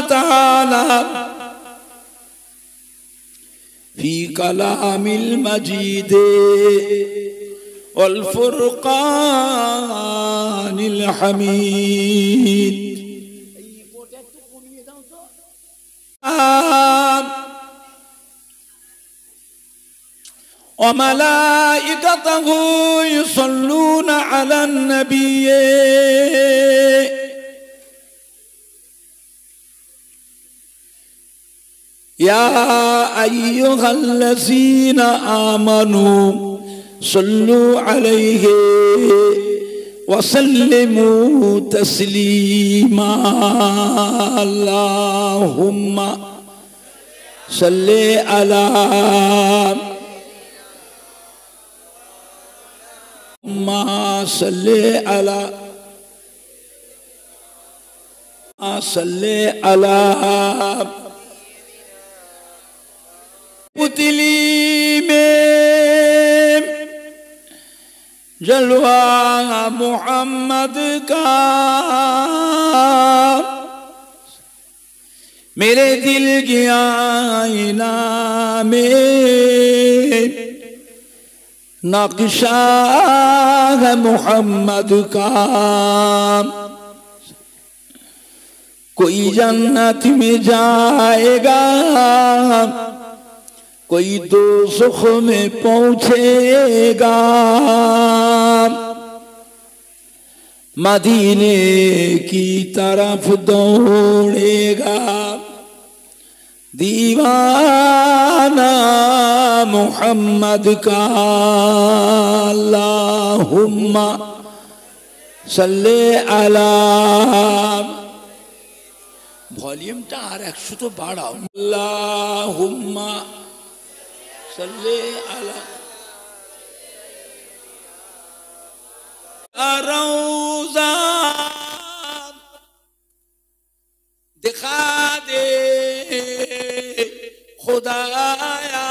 تعالى في كلام المجيد والفرقان الحميد وملائكته يصلون على النبي يا أيها الذين آمنوا صلوا عليه وسلموا تسليما اللهم صل على ما صل على पुतली में जलवा मोहम्मद का मेरे दिल की आईना में नक्शा है मोहम्मद का कोई जन्नत में जाएगा कोई दोज़ख में पहुंचेगा मदीने की तरफ दौड़ेगा दीवाना मोहम्मद का अल्लाहुम्मा सल्ले अला ভলিউমটা আর 100 তো বাড়াও আল্লাহুম্মা सल्ले अला रौज़ा दिखा दे खुदाया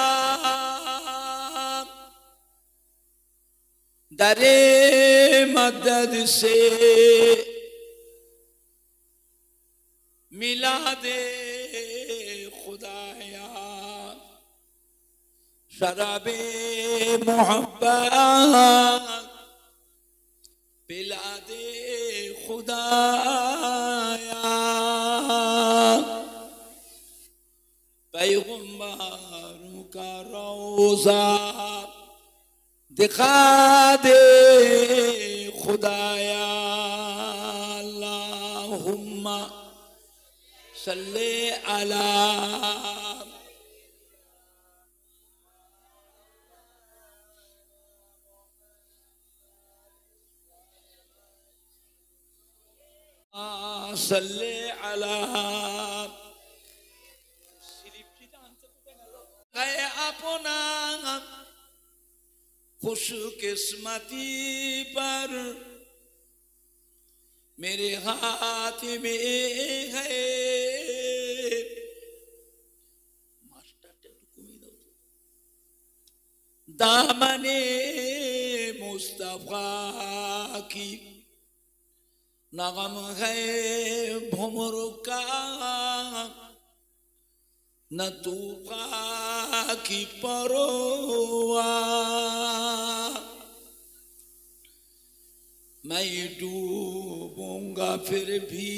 दरे मदद से मिला दे खुदाया शराबे मोहब्बत पिला दे खुदाया पैगंबरों का रोज़ा दिखा दे खुदाया अल्लाहुम्मा सल्ले अला सल्ले अला है अपना खुशकिस्मती पर मेरे हाथ में है दामने मुस्तफा की नगम है भुमर का न तूफा की परवा मैं डूबूंगा फिर भी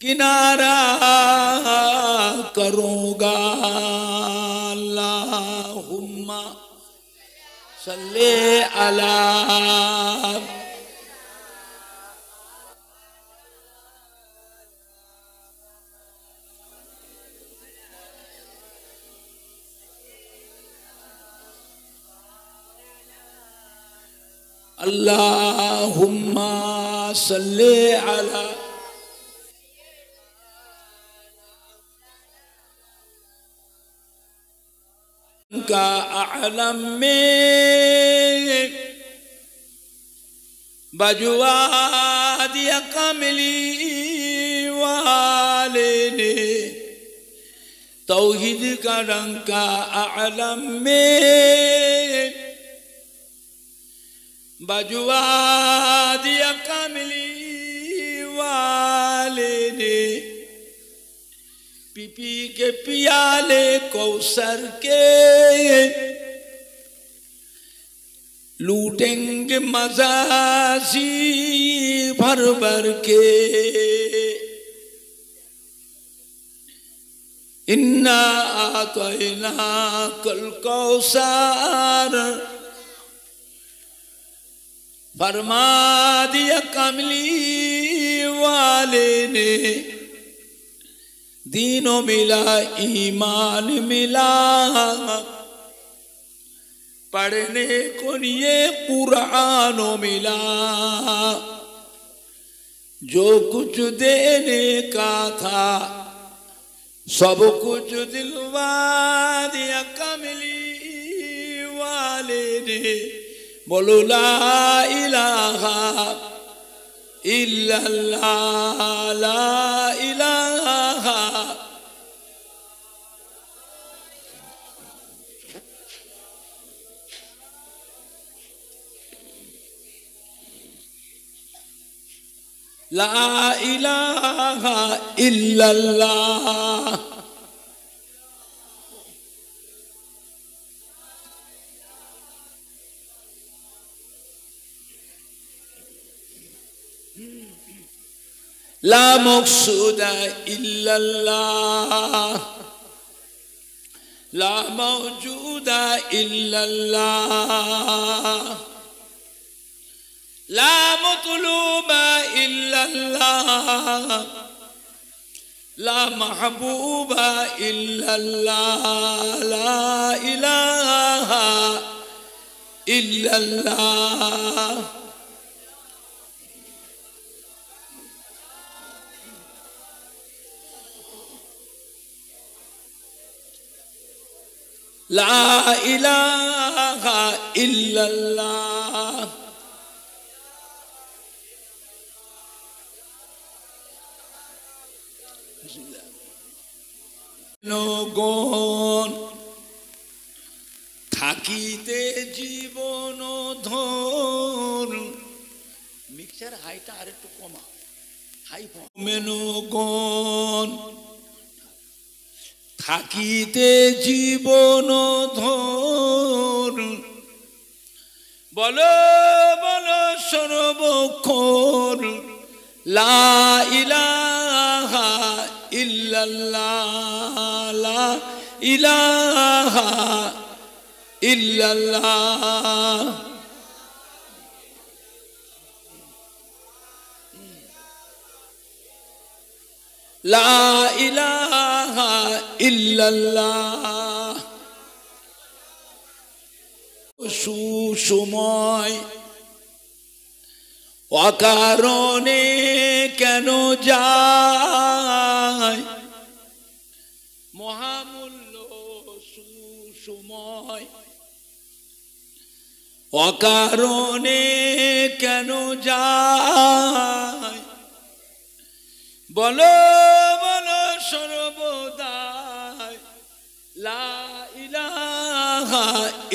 किनारा करूंगा अल्लाहुम्मा सल्ले अला अल्लाहुम्मा सल्ले अला का आलम में बजुआ दिया कमली वाले ने तौहीद का रंग का आलम में बजुआ दिया कमली वाले ने पी पी के पियाले कौसर के लूटेंगे मजासी भर भर के। इन्ना आतैना कल कौसर फरमा दिया कमली वाले ने। दीनों मिला ईमान मिला पढ़ने को ये कुरानों मिला। जो कुछ देने का था सब कुछ दिलवा दिया कमली वाले ने। बोलो ला इलाहा इल्लल्लाह ला इलाहा। ला इलाहा इल्लल्लाह। ला मक़सूदा इल्लल्लाह ला मौजूदा इल्लल्लाह ला मतलूबा इल्लल्लाह ला महबूबा इल्लल्लाह ला इलाहा इल्लल्लाह। ला इलाहा इल्लल्लाह। গণ থাকিতে জীবন ধন। মিক্সার হাইটা আর একটু কমা, হাই মেনগণ থাকিতে জীবন ধন। বলো বলো সর্বক্ষণ লা ইলাহা ইল্লাল্লাহ লা ইলাহা ইল্লাল্লাহ। লা ইলাহা ইল্লাল্লাহ। সুসময় অকারণে কেন যায় মহামূল্য সুসময় অকারণে কেন যায়। বলো বলো সর্বদাই লা ইলাহা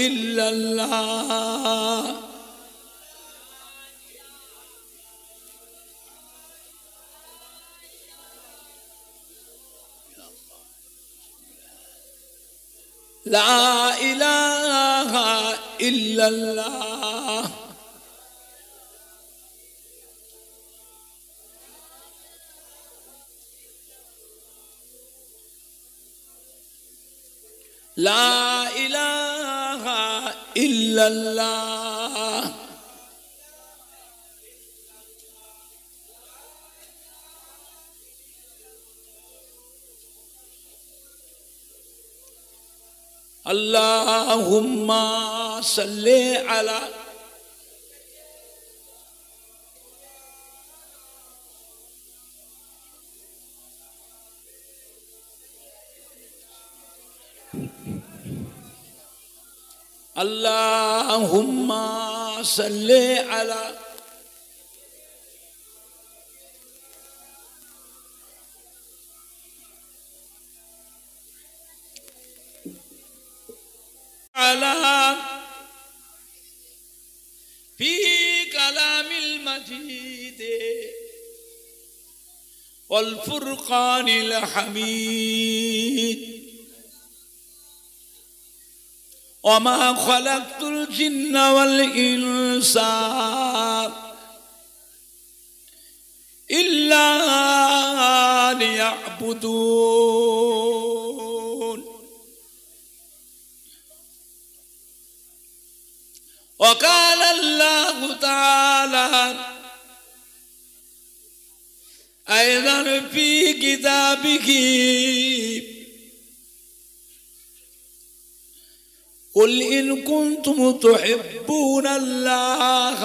ইল্লাল্লাহ। লা ইলাহা ইল্লাল্লাহ। লা ইলাহা ইল্লাল্লাহ। আল্লাহুম্মা সাল্লি আলা আল্লাহুম্মা সাল্লি আলা আলা ফি কালামিল মাজিদ والفرقان الحميد وما خلقت الجن والإنس إلا ليعبدون وقال الله تعالى أيضا في كتابه قل إن كنتم تحبون الله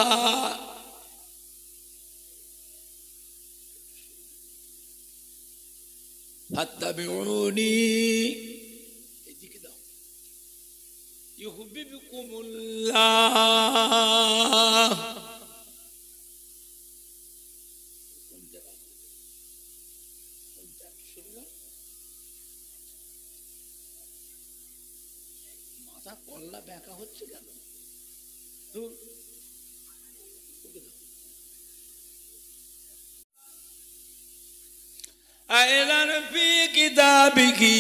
فاتبعوني يحببكم الله কল্লা ব্যাকা হচ্ছে কেন আয়লান ফি কিতাবিহি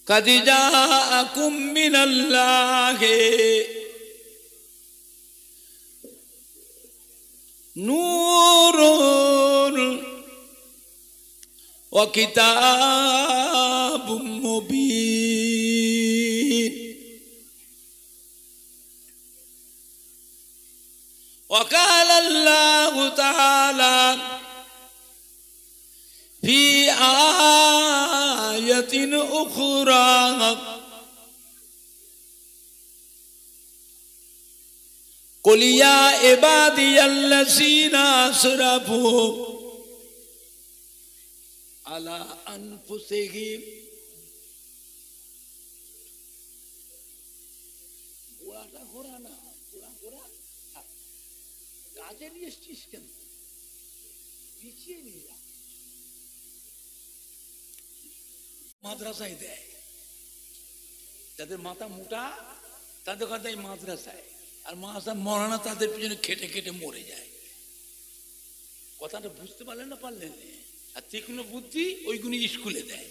قد جاءكم من الله نور وكتاب مبين وقال الله تعالى في آية أخرى قل يا عبادي الذين أسرفوا على أنفسهم কাজে নিয়ে এসছিস কেন পিছিয়ে নিয়ে যা মাদ্রাসায় দেয় যাদের মাথা মোটা তাদের কথা এই মাদ্রাসায় আর মাদ্রাসা মরানা তাদের পিছনে খেটে খেটে মরে যায় কথাটা বুঝতে পারলেন না পারলেন আর তীক্ষ্ণ বুদ্ধি ওইগুলি স্কুলে দেয়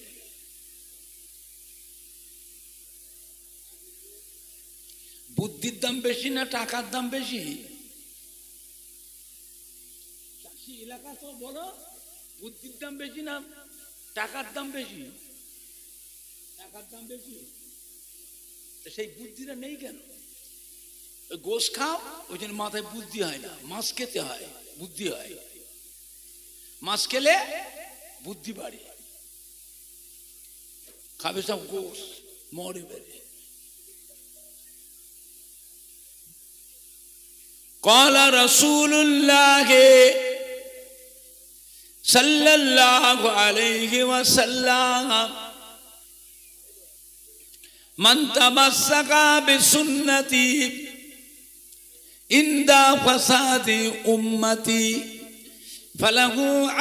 বুদ্ধির দাম বেশি না টাকার দাম বেশি চাষি এলাকা তো বলো বুদ্ধির দাম বেশি না টাকার দাম বেশি টাকার দাম বেশি সেই বুদ্ধিটা নেই কেন ওই গোশ খাও ওই জন্য মাথায় বুদ্ধি হয় না মাছ খেতে হয় বুদ্ধি হয় মাছ খেলে বুদ্ধি বাড়ে খাবে সব গোশ মরে বেড়ে قال رسول الله صلى الله عليه وسلم من تمسك بسنتي عند فساد أمتي فله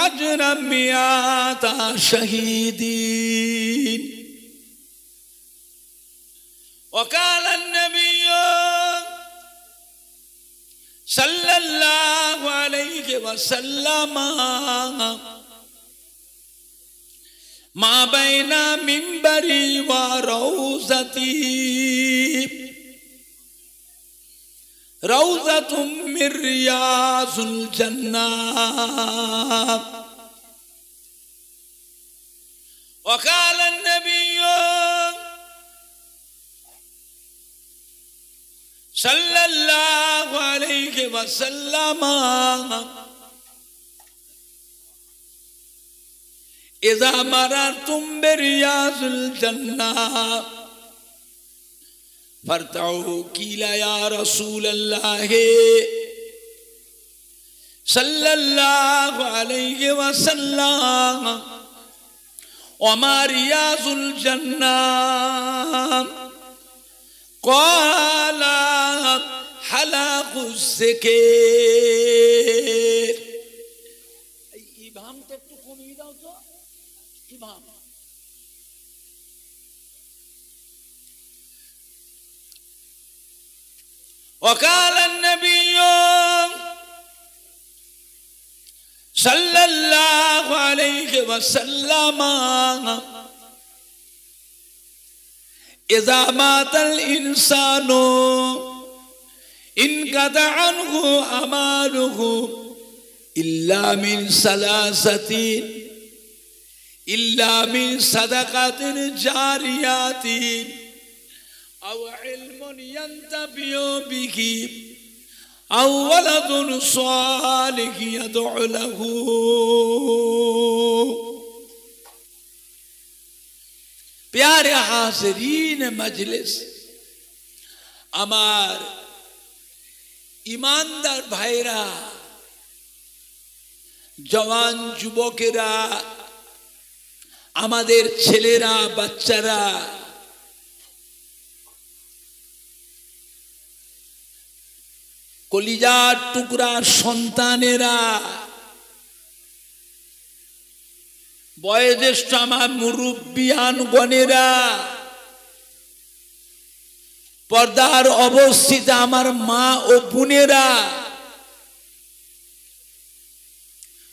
أجر 100 شهيدين وقال النبي صلى الله عليه وسلم ما بين منبري وروضتي روضة من رياض الجنة وقال النبي صلى الله عليه وسلم إذا مررتم برياض الجنة فارتعوا قيل يا رسول الله صلى الله عليه وسلم وما رياض الجنة قال حلق الذكر এই ইভামটা একটু কমিয়ে দাও তো ইভাম وقال النبي সাল্লাল্লাহু আলাইহি ওয়াসাল্লাম ইযা মাতাল ইনসানু ইনকাতা আনহু আমালুহু ইল্লা মিন সালাসাতিন ইল্লা মিন সাদাকাতিন জারিয়াতিন আও ইলমুন ইয়ানতাফিউ বিহি আও ওয়ালাদুন সালিহ ইয়াদউ লাহু। प्यारे हाज़रीन मजलिस, আমার ईमानदार भाईरा, जवान যুবকেরা, আমাদের ছেলেরা বাচ্চারা, কলিজার টুকরা সন্তানেরা, বয়োজ্যেষ্ঠ আমার মুরব্বিয়ান গণেরা, পর্দার অবস্থিত আমার মা ও বোনেরা,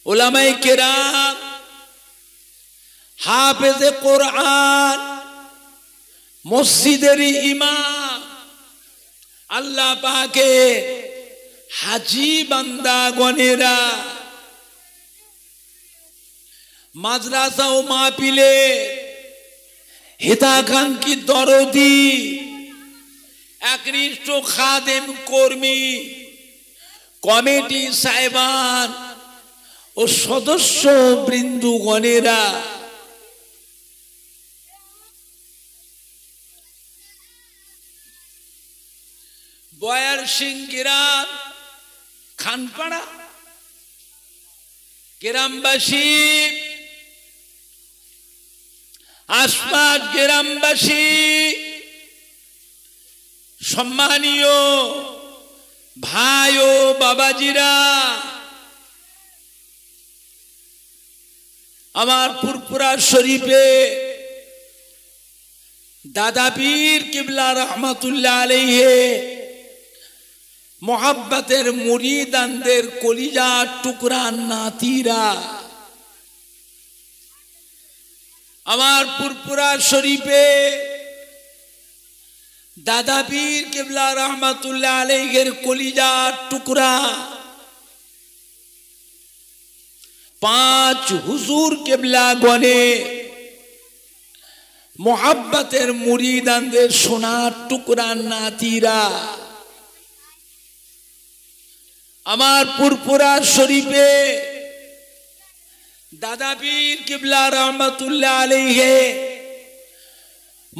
উলামায়ে কেরাম, হাফেজে কোরআন, মসজিদের ইমাম, আল্লাহ পাকে হাজী বান্দা গণেরা, মাদ্রাসা ও মাহফিলে হিতাকাঙ্ক্ষী দরদি একনিষ্ঠ খাদেম কর্মী, কমিটি সাহেবান ও সদস্য বৃন্দগণেরা, বয়ার সিং গ্রাম, খানপাড়া গ্রামবাসী, আশপাশ গ্রামবাসী, সম্মানীয় ভাই ও বাবাজিরা, আমার ফুরফুরা শরীফে দাদা পীর কিবলা রহমাতুল্লাহ আলাইহি মোহাব্বতের মুরিদানদের কলিজার টুকরা নাতিরা, আমার ফুরফুরা শরীফে দাদা পীর কিবলা রহমাতুল্লাহ আলাইহির কলিজার টুকরা পাঁচ হুজুর কিবলা গণে মোহাব্বতের মুরিদানদের সোনার টুকরা নাতিরা, আমার ফুরফুরা শরীফে দাদা পীর কিবলা রহমাতুল্লাহ আলাইহি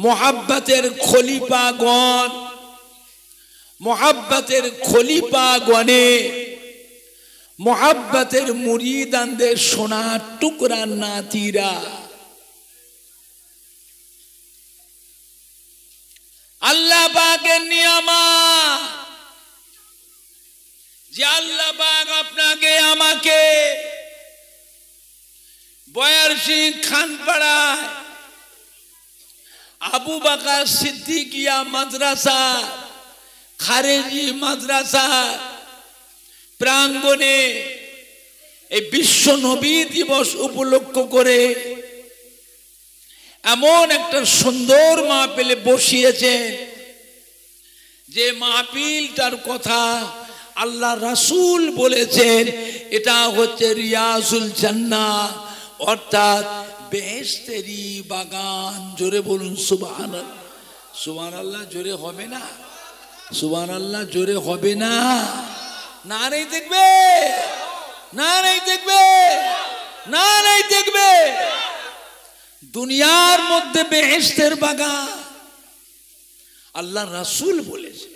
মোহাব্বতের খলিফাগণ, মোহাব্বতের খলিফাগণে মোহাব্বতের মুরিদানদের সোনার টুকরা নাতিরা, আল্লাহ পাকের নিয়ামত যে আল্লাহ পাক আপনাকে আমাকে বয়ার সিং খানপাড়ায় আবু বকর সিদ্দিকিয়া মাদ্রাসা খারেজি মাদ্রাসা প্রাঙ্গণে এই বিশ্ব নবী দিবস উপলক্ষ করে এমন একটা সুন্দর মাহফিলে বসিয়েছেন যে মাহফিলটার কথা আল্লাহ রাসূল বলেছেন এটা হচ্ছে রিয়াজুল জান্নাহ, অর্থাৎ বেহেশতেরই বাগান। জোরে বলুন সুবহানাল্লাহ। সুবহানাল্লাহ জোরে হবে না? সুবহানাল্লাহ জোরে হবে না? না নাই দেখবে, না নাই দেখবে, না নাই দেখবে। দুনিয়ার মধ্যে বেহেশতের বাগান আল্লাহ রাসূল বলেছে।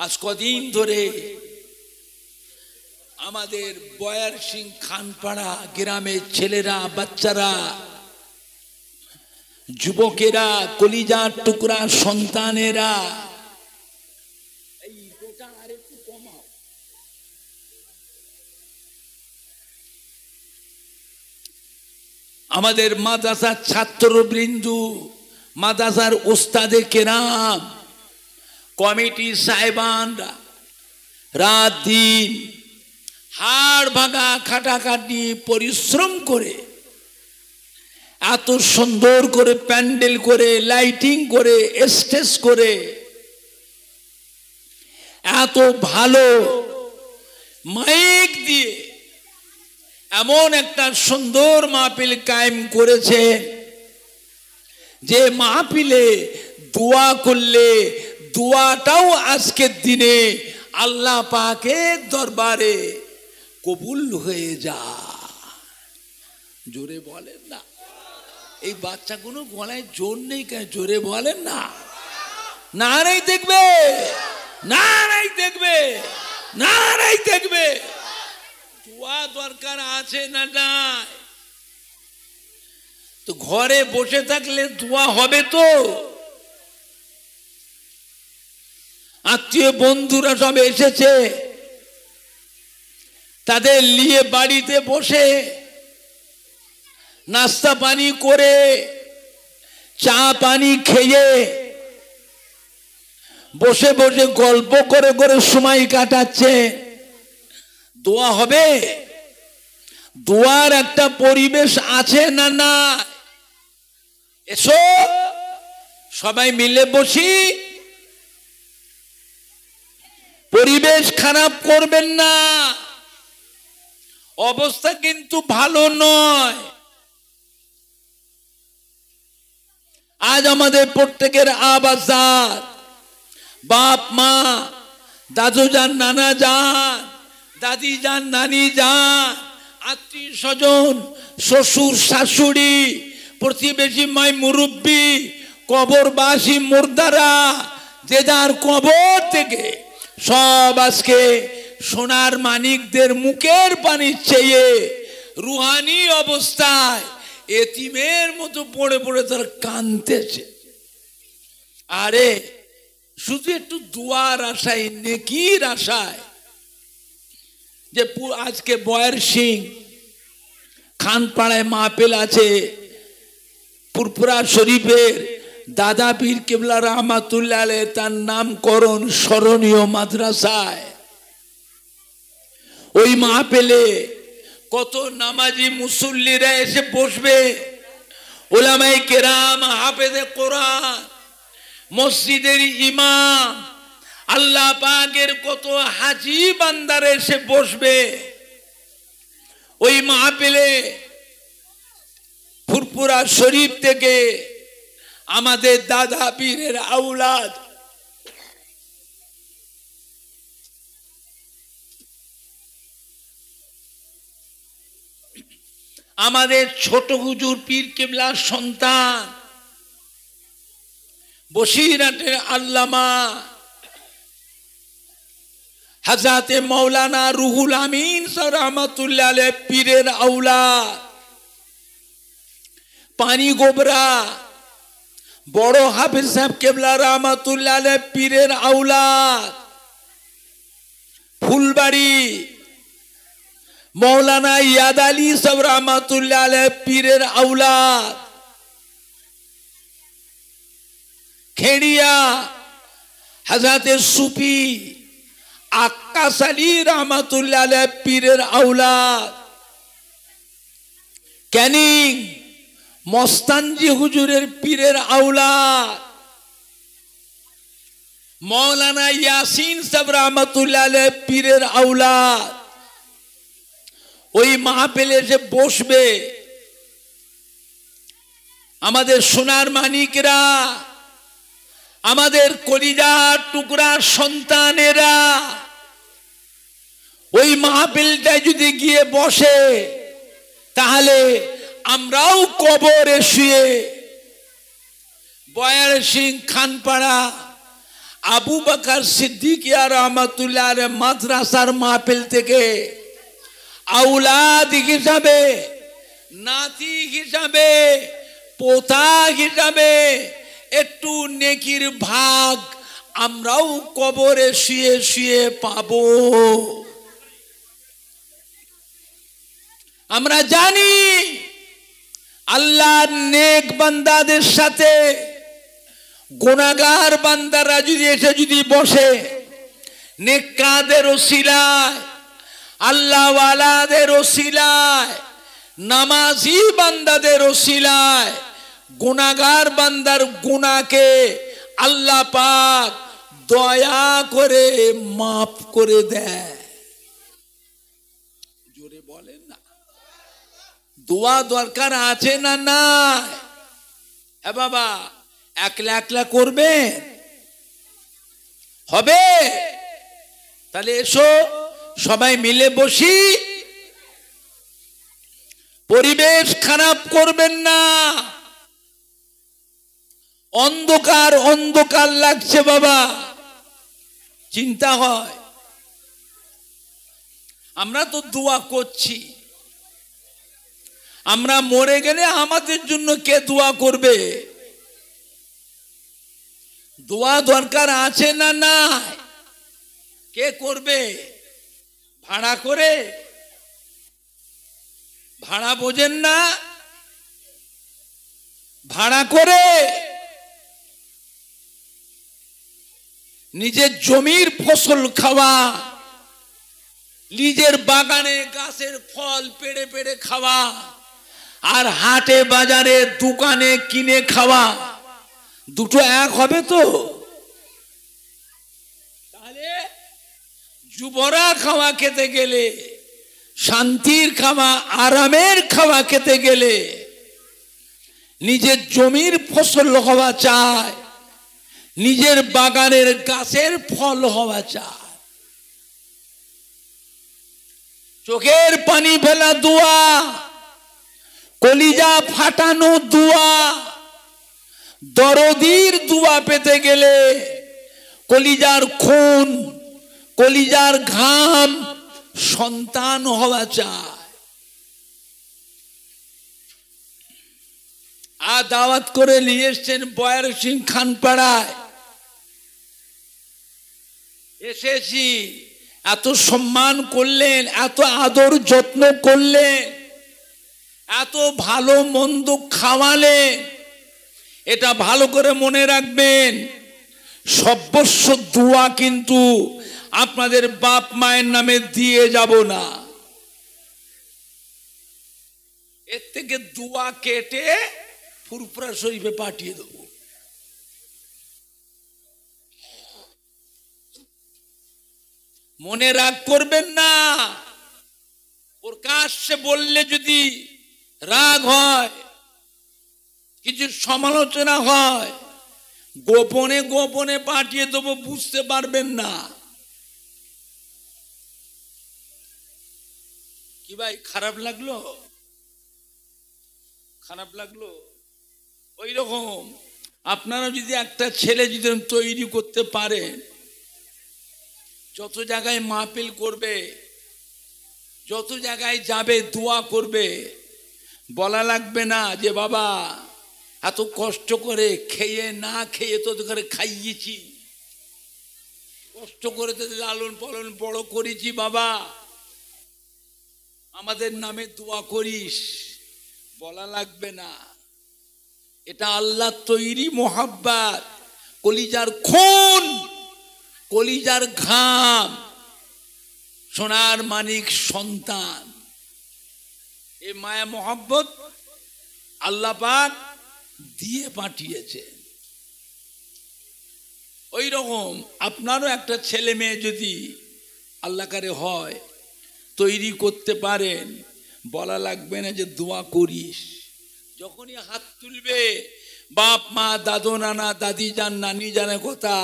আজ কদিন ধরে আমাদের বয়ার সিং খানপাড়া গ্রামের ছেলেরা, বাচ্চারা, যুবকেরা, কলিজার টুকরা সন্তানেরা, আমাদের মাদ্রাসার ছাত্রবৃন্দ, মাদ্রাসার ওস্তাদে কেরাম, কমিটি সাহেবানরা, রাত দিন হাড় ভাঙা খাটাখাটি পরিশ্রম করে এত সুন্দর করে প্যান্ডেল করে, লাইটিং করে, স্টেজ করে, এত ভালো মাইক দিয়ে এমন একটা সুন্দর মাহফিল কায়েম করেছে, যে মাহফিলে দোয়া করলে দোয়াটাও আজকের দিনে আল্লাহ পাকের দরবারে কবুল হয়ে যায়। জোরে বলেন না। এই বাচ্চাগুলো গলায় জোর নেই কেন? জোরে বলেন না। নারাই দেখবে, নারাই দেখবে, নারাই দেখবে। দোয়া দরকার আছে না নাই? তো ঘরে বসে থাকলে দোয়া হবে তো? আত্মীয় বন্ধুরা সব এসেছে, তাদের নিয়ে বাড়িতে বসে নাস্তা পানি করে, চা পানি খেয়ে, বসে বসে গল্প করে করে সময় কাটাচ্ছে। দোয়া হবে? দোয়ার একটা পরিবেশ আছে না না? এসো সবাই মিলে বসি, পরিবেশ খারাপ করবেন না। অবস্থা কিন্তু ভালো নয়। আজ আমাদের প্রত্যেকের আবাসার বাপ মা, দাদু যান, নানা যান, দাদি যান, নানি যান, আত্মীয় স্বজন, শ্বশুর শাশুড়ি, প্রতিবেশী মাই মুরব্বী, কবরবাসী মুর্দারা, যে যার কবর থেকে সব আজকে সোনার মানিকদের মুখের পানি চেয়ে রুহানি অবস্থায় এতিমের মতো পড়ে পড়ে তারা কাঁদতেছে। আরে শুধু একটু দোয়ার আশায়, নেকির আশায়, যে আজকে বয়ের সিং খানপাড়ায় মাহফিল আছে, পুরপুরা শরীফের দাদা পীর কেবলা রহমাতুল্লাহ আলাইহি তার নামকরণ স্মরণীয় মাদ্রাসায়, ওই মাহফিলে কত নামাজি মুসল্লিরা এসে বসবে, উলামায়ে কেরাম, হাফেজে কোরআন, মসজিদের ইমাম, আল্লাহ পাকের কত হাজী বান্দার এসে বসবে। ওই মাহফিলে ফুরফুরা শরীফ থেকে আমাদের দাদা পীরের আওলাদ আমাদের ছোট হুজুর পীর কেবলার সন্তান বসিরহাটের আল্লামা হযরতে মাওলানা রুহুল আমিন রহমাতুল্লাহ আলাইহি পীরের আওলাদ, পানি গোবরা বড় হাফেজ সাহেব কেবলা রহমাতুল্লাহ আলাইহি পীরের আওলাদ, ফুলবাড়ি মৌলানা ইয়াদ আলী সাহেব রহমাতুল্লাহ আলাইহি পীরের আওলাদ, খেড়িয়া হযরতে সুফি আক্কাস আলী রহমাতুল্লাহ আলাইহি পীরের আওলাদ, ক্যানিং মস্তানজি হুজুরের পীরের আওলাদ, মৌলানা ইয়াসিন সাহেব রহমাতুল্লাহ আলাইহি পীরের আওলাদ। ওই মাহফিলে এসে বসবে আমাদের সোনার মানিকরা, আমাদের কলিজার টুকরা সন্তানেরা। ওই মাহফিলটায় যদি গিয়ে বসে, তাহলে আমরাও কবরে শুয়ে বয়ার সিং খানপাড়া আবু বকর সিদ্দিক রহমাতুল্লাহ আলাইহি মাদ্রাসার মাহফিল থেকে আওলাদ হিসাবে, নাতি হিসাবে, পোতা হিসাবে একটু নেকির ভাগ আমরাও কবরে শুয়ে শুয়ে পাবো। আমরা জানি আল্লাহর নেক বান্দাদের সাথে গুনাহগার বান্দারা যদি এসে যদি বসে, নেককাদের ওসিলায়, আল্লাহওয়ালাদের ওসিলায়, নামাজি বান্দাদের ওসিলায় গুনাহগার বান্দার গুনাহকে আল্লাহ পাক দয়া করে মাফ করে দেয়। জোরে বলেন না। দোয়া দরকার আছে না নাই? হ্যাঁ বাবা, একলা একলা করবেন হবে? তাহলে এসো সবাই মিলে বসি, পরিবেশ খারাপ করবেন না। অন্ধকার অন্ধকার লাগছে বাবা, চিন্তা হয়। আমরা তো দোয়া করছি, আমরা মরে গেলে আমাদের জন্য কে দোয়া করবে? দোয়া দরকার আছে না নাই? কে করবে? ভাড়া করে? ভাড়া বোঝেন না? ভাড়া করে নিজের জমির ফসল খাওয়া, নিজের বাগানে গাছের ফল পেড়ে পেড়ে খাওয়া, আর হাটে বাজারে দোকানে কিনে খাওয়া, দুটো এক হবে তো? তাহলে যুবরা খাওয়া খেতে গেলে, শান্তির খাওয়া আরামের খাওয়া খেতে গেলে নিজের জমির ফসল হওয়া চায়, নিজের বাগানের গাছের ফল হওয়া চায়। চোখের পানি ফেলা দোয়া, কলিজা ফাটানো দোয়া, দরদির দোয়া পেতে গেলে কলিজার খুন, কলিজার ঘাম সন্তান হওয়া চায়। আর দাওয়াত করে নিয়ে এসছেন বয়ার সিং খানপাড়ায়, এসেছি, এত সম্মান করলেন, এত আদর যত্ন করলেন, এত ভালো মন্দ খাওয়ালেন। এটা ভালো করে মনে রাখবেন, সর্বস্ব দোয়া কিন্তু আপনাদের বাপ মায়ের নামে দিয়ে যাব না। এর থেকে দোয়া কেটে ফুরফুরা শরীফে পাঠিয়ে দেব। মনে রাগ করবেন না। প্রকাশ্যে বললে যদি রাগ হয়, কিছু সমালোচনা হয়, গোপনে গোপনে পাঠিয়ে দেবো, বুঝতে পারবেন না। কি ভাই, খারাপ লাগলো? খারাপ লাগলো? ওই রকম আপনারা যদি একটা ছেলে যদি তৈরি করতে পারেন, যত জায়গায় মাহফিল করবে, যত জায়গায় যাবে দোয়া করবে, বলা লাগবে না যে বাবা এত কষ্ট করে খেয়ে না খেয়ে তোদের ঘরে খাইয়েছি, কষ্ট করে তোদের লালন পালন বড় করেছি, বাবা আমাদের নামে দোয়া করিস, বলা লাগবে না। এটা আল্লাহ তৈরি মোহাব্বত, কলিজার খুন, কলিজার ঘাম, সোনার মানিক সন্তান। এই মায়া মোহাব্বত আল্লাহ পাক দিয়ে পাঠিয়েছে। ওই রকম আপনারও একটা ছেলে মেয়ে যদি আল্লাহ কারে হয়, তৈরি করতে পারেন, বলা লাগবে না যে দোয়া করিস। যখনই হাত তুলবে, বাপ মা দাদু নানা দাদি জান নানি জানের কথা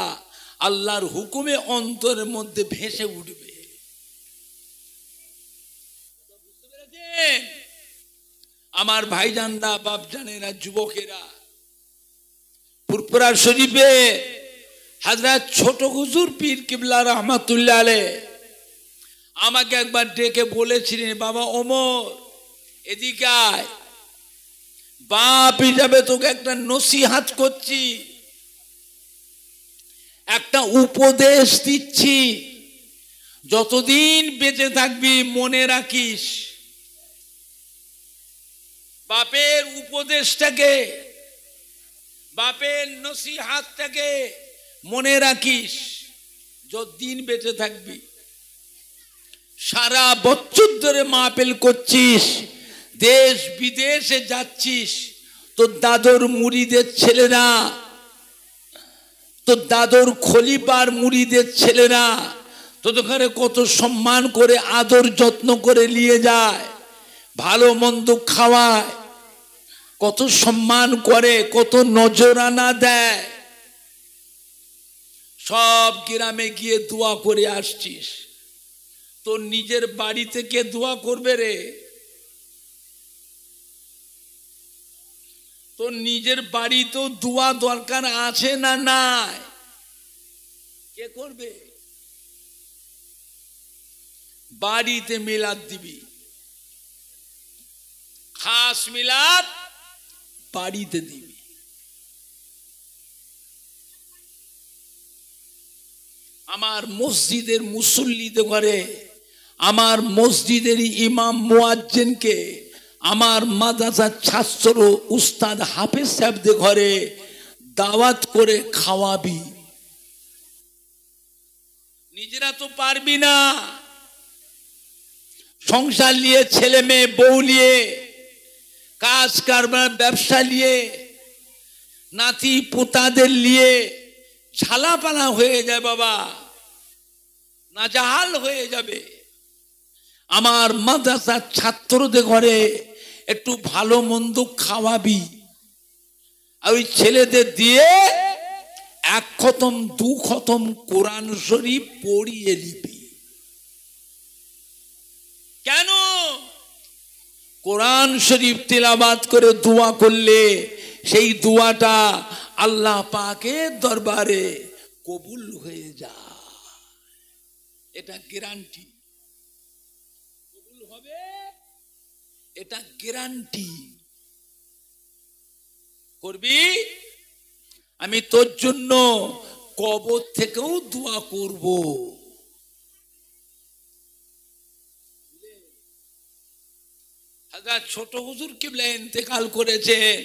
আল্লাহর হুকুমে অন্তরের মধ্যে ভেসে উঠবে। বুঝতে পেরেছেন আমার ভাইজানরা, বাপ জানেরা, যুবকেরা? ফুরফুরা শরীফে হযরত ছোট হুজুর পীর কিবলা রহমাতুল্লাহ আলাইহ আমাকে একবার ডেকে বলেছিলেন, বাবা ওমর এদিকে আয়, বাপ হিসাবে তোকে একটা নসিহত করছি, একটা উপদেশ দিচ্ছি, যতদিন বেঁচে থাকবি মনে রাখিস, বাপের উপদেশটাকে, বাপের নসিহতটাকে মনে রাখিস। যতদিন বেঁচে থাকবি, সারা বছর ধরে মাহফিল করছিস, দেশ বিদেশে যাচ্ছিস, তোর দাদর মুরিদের ছেলেরা, তোর দাদর খলিফার মুরিদের ছেলেরা তোদের ঘরে কত সম্মান করে আদর যত্ন করে নিয়ে যায়, ভালো মন্দ খাওয়ায়, কত সম্মান করে, কত নজরানা দেয়। সব গ্রামে গিয়ে দোয়া করে আসছিস, তোর নিজের বাড়ি থেকে দোয়া করবে রে? তোর নিজের বাড়ি তো দোয়া দরকার আছে না নাই? কে করবে? বাড়িতে মিলাদ দিবি, খাস মিলাদ বাড়িতে দিবি। আমার মসজিদের মুসল্লিদের ঘরে, আমার মসজিদের ইমাম মুয়াজ্জিনকে, আমার মাদ্রাসার ছাত্র উস্তাদ হাফেজ সাহেবদের ঘরে দাওয়াত করে খাওয়াবি। নিজেরা তো পারবি না, সংসার নিয়ে, ছেলে মেয়ে বউ নিয়ে, কাজ কারবার ব্যবসা নিয়ে, নাতি পোতাদের নিয়ে ঝালাপালা হয়ে যায় বাবা, নাজাহাল হয়ে যাবে। আমার মাদ্রাসার ছাত্রদের ঘরে একটু ভালো মন্দ খাওয়াবি, আর ওই ছেলেদের দিয়ে এক খতম দু খতম কোরআন শরীফ পড়িয়ে নিবি। কেন? কোরআন শরীফ তিলাওয়াত করে দোয়া করলে সেই দোয়াটা আল্লাহ পাকের দরবারে কবুল হয়ে যায়, এটা গ্যারান্টি। কবুল হবে, এটা গ্যারান্টি। করবি? আমি তোর জন্য কবর থেকেও দোয়া করব। হাজার ছোট হুজুর কিবলা ইন্তেকাল করেছেন,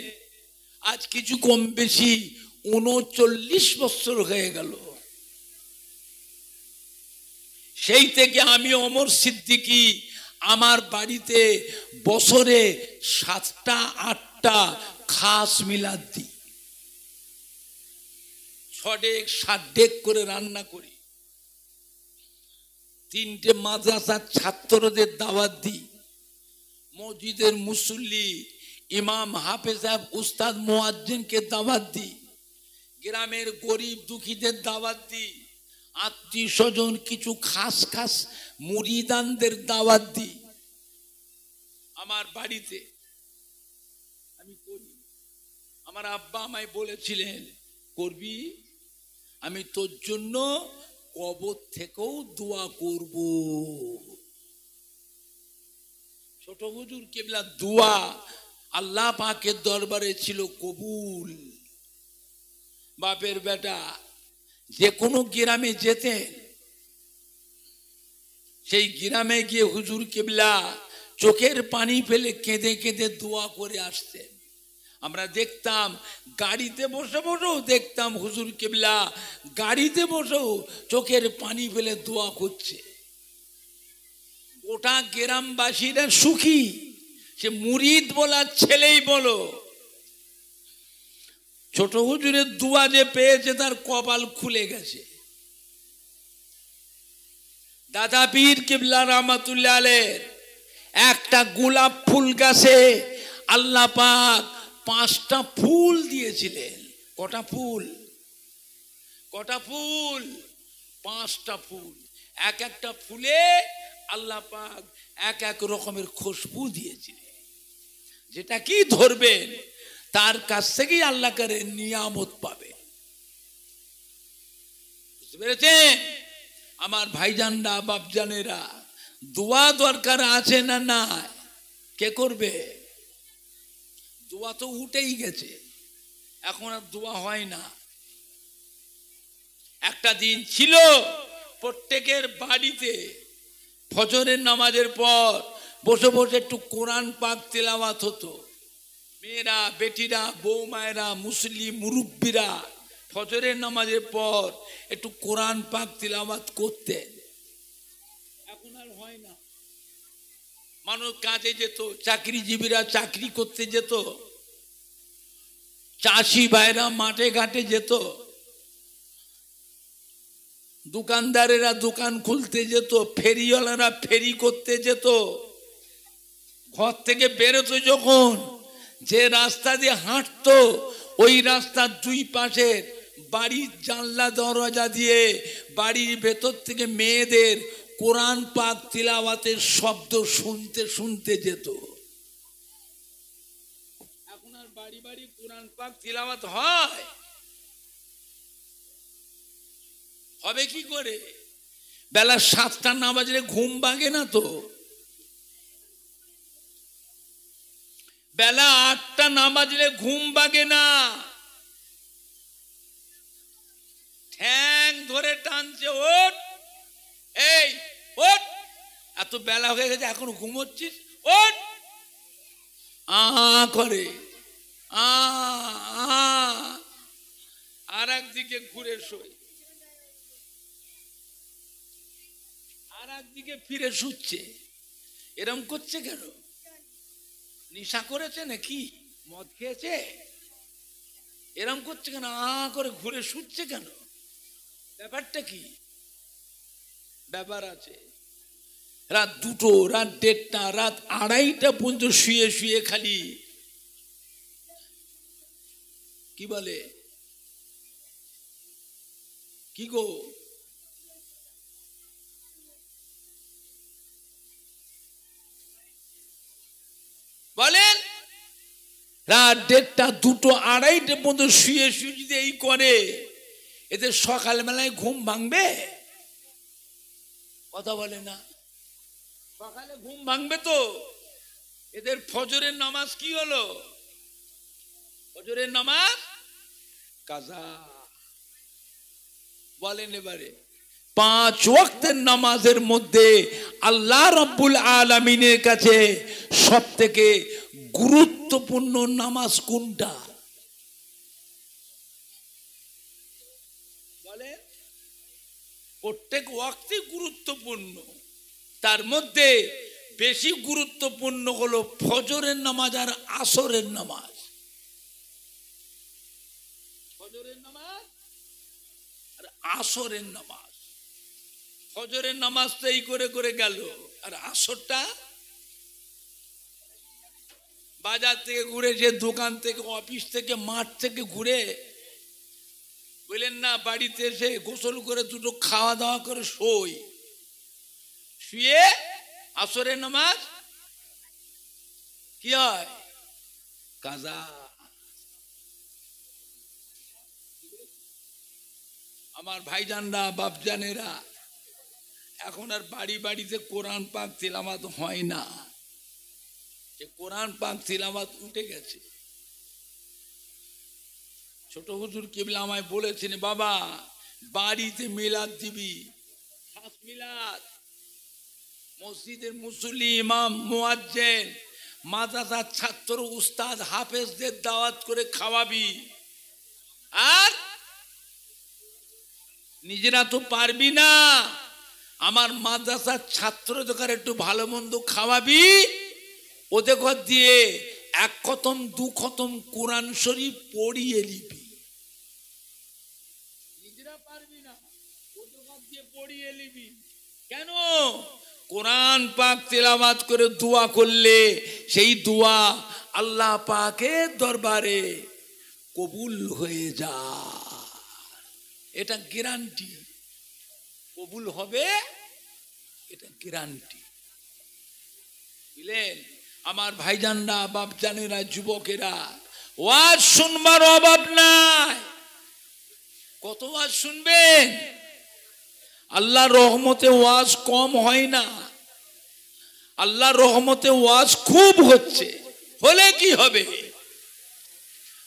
আজ কিছু কম বেশি 39 বছর হয়ে গেল। সেই থেকে আমি ওমর সিদ্দিকী আমার বাড়িতে বছরে 7টা-8টা খাস মিলাদ দিই, 6 ডেক 7 ডেক করে রান্না করি, 3টে মাদ্রাসার ছাত্রদের দাওয়াত দিই, মসজিদের মুসল্লি ইমাম হাফেজ সাহেব উস্তাদ মুয়াজ্জিনকে দাওয়াত দিই, গ্রামের গরিব দুঃখীদের দাওয়াত দিই, আত্মীয় স্বজন কিছু খাস খাস মুরিদানদের দাওয়াত দিই। আমার বাড়িতে আমি করি। আমার আব্বা আমায় বলেছিলেন, করবি? আমি তোর জন্য কবর থেকেও দোয়া করব। ছোট হুজুর কিবলা দোয়া আল্লাহ পাকের দরবারে ছিল কবুল। বাপের বেটা যে কোনো গ্রামে যেতেন, সেই গ্রামে গিয়ে হুজুর কিবলা চোখের পানি ফেলে কেঁদে কেঁদে দোয়া করে আসতেন। আমরা দেখতাম গাড়িতে বসে বসেও দেখতাম হুজুর কিবলা গাড়িতে বসেও চোখের পানি ফেলে দোয়া করছে। গোটা গ্রামবাসীরা সুখী, সে মুরিদ বলার ছেলেই বলো। ছোট হুজুরের দোয়া যে পেয়েছে তার কপাল খুলে গেছে। দাদা পীর কিবলা রহমাতুল্লাহ আলাইহির একটা গোলাপ ফুল গাছে আল্লাহ পাক 5টা ফুল দিয়েছিলেন। কটা ফুল? কটা ফুল? 5টা ফুল। এক একটা ফুলে আল্লাহ পাক এক এক রকমের খুশবু দিয়েছিলেন। যেটা কি ধরবেন তার কাছ থেকেই আল্লাহ করে নিয়ামত পাবে। বুঝতে পেরেছেন? আমার ভাইজানরা বাপজানেরা, দোয়া দরকার আছে না না? কে করবে? দোয়া তো উঠেই গেছে, এখন আর দোয়া হয় না। একটা দিন ছিল প্রত্যেকের বাড়িতে ফজরের নামাজের পর বসে বসে একটু কোরআন পাক তেলাওয়াত হতো। মেয়েরা, বেটিরা, বৌমায়েরা, মুসলিম মুরব্বীরা ফজরের নামাজের পর একটু কোরআন পাক তিলাওয়াত করতেন। এখন আর হয় না। মানুষ কাজে যেত, চাকরিজীবীরা চাকরি করতে যেত, চাষি ভাইরা মাঠে ঘাটে যেত, দোকানদারেরা দোকান খুলতে যেত, ফেরিওয়ালারা ফেরি করতে যেত। ঘর থেকে বেরোতো যখন, যে রাস্তা দিয়ে হাঁটতো ওই রাস্তার দুই পাশের বাড়ির জানলা দরজা দিয়ে বাড়ির ভেতর থেকে মেয়েদের কোরআন পাক তিলাওয়াতের শব্দ শুনতে শুনতে যেত। এখন আর বাড়ি বাড়ি কোরআন পাক তিলাওয়াত হয়? হবে কি করে? বেলা 7টা না বাজলে ঘুম ভাঙে না তো, বেলা 8টা না বাজলে ঘুম ভাঙে না। ঠ্যাং ধরে টানছে, ওঠ, এই ওঠ, এত বেলা হয়ে গেছে এখন ঘুমোচ্ছিস, ওঠ। করে আর একদিকে ঘুরে শোয়, আর একদিকে ফিরে শুচ্ছে। এরম করছে কেন? নেশা করেছে নাকি? মদ খেয়েছে? এরম করছে কেন? করে ঘুরে শুচ্ছে কেন? ব্যাপারটা কি? ব্যাপার আছে। রাত 2টো, রাত 1:30, রাত 2:30টা পর্যন্ত শুয়ে শুয়ে খালি কি বলে, কি গো, বলেন? রাত 1:30, 2টো, 2:30 পর্যন্ত শুয়ে শুয়ে যদি এই করে, এদের সকালবেলায় ঘুম ভাঙবে? কথা বলে না। সকালে ঘুম ভাঙবে তো। এদের ফজরের নামাজ কি হলো? ফজরের নামাজ কাজা। বলেন এবারে 5 ওয়াক্তের নামাজের মধ্যে আল্লাহ রাব্বুল আলামিনের কাছে সবথেকে গুরুত্বপূর্ণ নামাজ কোনটা? বলে প্রত্যেক ওয়াক্তই গুরুত্বপূর্ণ, তার মধ্যে বেশি গুরুত্বপূর্ণ হলো ফজরের নামাজ আর আসরের নামাজ। ফজরের নামাজ আর আসরের নামাজ। ফজরের নামাজ তো এই করে করে গেল, আর আসরটা বাজার থেকে ঘুরে, যে দোকান থেকে, অফিস থেকে, মাঠ থেকে ঘুরে, বললেন না বাড়িতে এসে গোসল করে 2টো খাওয়া দাওয়া করে শোই, শুয়ে আসরের নামাজ কি হয়? কাজা। আমার ভাইজানরা, বাপজানেরা, এখন আর বাড়ি বাড়িতে কোরআন পাক তিলাওয়াত হয় না। যে কোরআন পাক তিলাওয়াত উঠে গেছে। ছোট হুজুর কিবলা আমায় বলেছেন, বাবা বাড়িতে মিলাদ দিবি, খাস মিলাদ, মসজিদের মুসল্লি, ইমাম, মুয়াজ্জিন, মাদ্রাসার ছাত্র, উস্তাদ, হাফেজদের দাওয়াত করে খাওয়াবি। আর নিজেরা তো পারবি না, আমার মাদ্রাসার ছাত্রদের একটু ভালো মন্দ খাওয়াবি, ওদের ঘর দিয়ে 1 খতম 2 খতম কোরআন শরীফ পড়িয়ে নিবি। নিজেরা পারবি না, ওদের ঘর দিয়ে পড়িয়ে নিবি। কেন? কোরআন পাক তেলাওয়াত করে দোয়া করলে সেই দোয়া আল্লাহ পাকের দরবারে কবুল হয়ে যায়। এটা গ্যারান্টি, কবুল হবে, এটা গ্যারান্টি। বুঝলেন? আমার ভাইজানরা, বাপজানেরা, যুবকেরা, ওয়াজ শুনবার অভাব নাই। কত ওয়াজ শুনবেন? আল্লাহর রহমতে ওয়াজ কম হয় না, আল্লাহর রহমতে ওয়াজ খুব হচ্ছে। হলে কি হবে?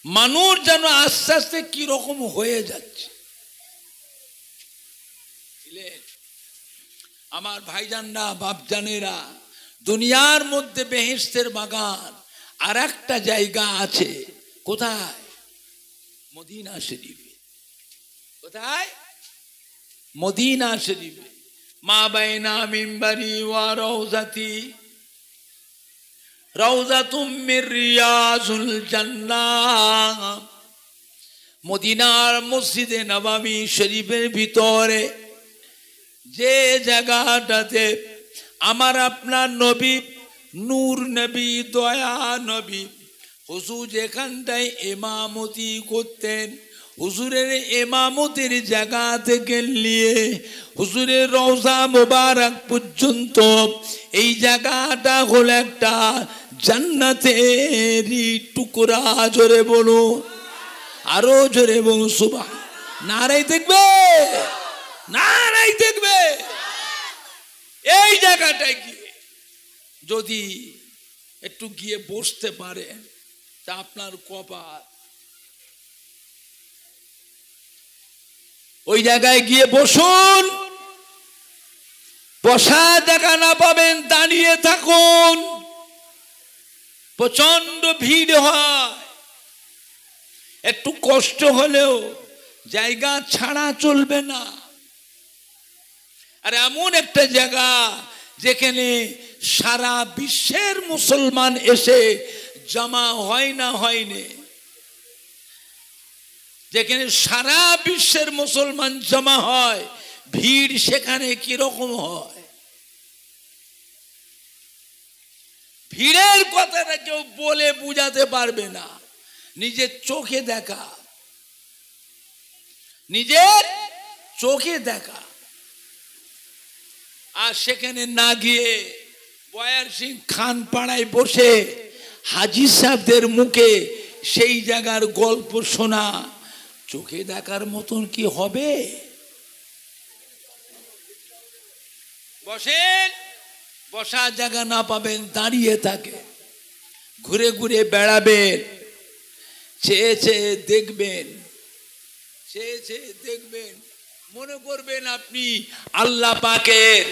মানুষ যেন আস্তে আস্তে কি রকম হয়ে যাচ্ছে। আমার ভাইজানরা, বাপজানেরা, দুনিয়ার মধ্যে বেহেশতের বাগান আর একটা জায়গা আছে। কোথায়? মদিনা শরীফে। কোথায়? মদিনা শরীফে। মা বাইনা মিম্বারি ওয়া রাউজাতি রাউজাতুম মির রিয়াজুল জান্নাহ। মদিনার মসজিদে নববী শরীফের ভিতরে যে জায়গাটাতে আমার আপনার নবী নূর নবী দয়া নবী হুজুর যেখানটায় ইমামতি করতেন, হুজুরের ইমামতির জায়গা থেকে নিয়ে হুজুরের রওজা মোবারক পর্যন্ত এই জায়গাটা হলো একটা জান্নাতেরই টুকরা। জোরে বলো, আরো জোরে বলুন সুবহান। নারাই দেখবে, নারাই দেখবে। এই জায়গাটায় গিয়ে যদি একটু গিয়ে বসতে পারে তা আপনার কপাল। ওই জায়গায় গিয়ে বসুন, বসা জায়গা না পাবেন দাঁড়িয়ে থাকুন। প্রচন্ড ভিড় হয়, একটু কষ্ট হলেও জায়গা ছাড়া চলবে না। আর এমন একটা জায়গা যেখানে সারা বিশ্বের মুসলমান এসে জমা হয় না, হয়নি, যেখানে সারা বিশ্বের মুসলমান জমা হয়, ভিড় সেখানে কিরকম হয়? ভিড়ের কথাটা কেউ বলে বুঝাতে পারবে না। নিজের চোখে দেখা, নিজের চোখে দেখা। আর সেখানে না গিয়ে বয়ার সিং খান পাড়ায় বসে হাজি সাহেবদের মুখে সেই জায়গার গল্প শোনা চোখে দেখার মতন কি হবে? বসেন, বসার জায়গা না পাবেন দাঁড়িয়ে থাকে, ঘুরে ঘুরে বেড়াবেন, চেয়ে চেয়ে দেখবেন, চেয়ে চেয়ে দেখবেন, মনে করবেন আপনি আল্লাহ পাকের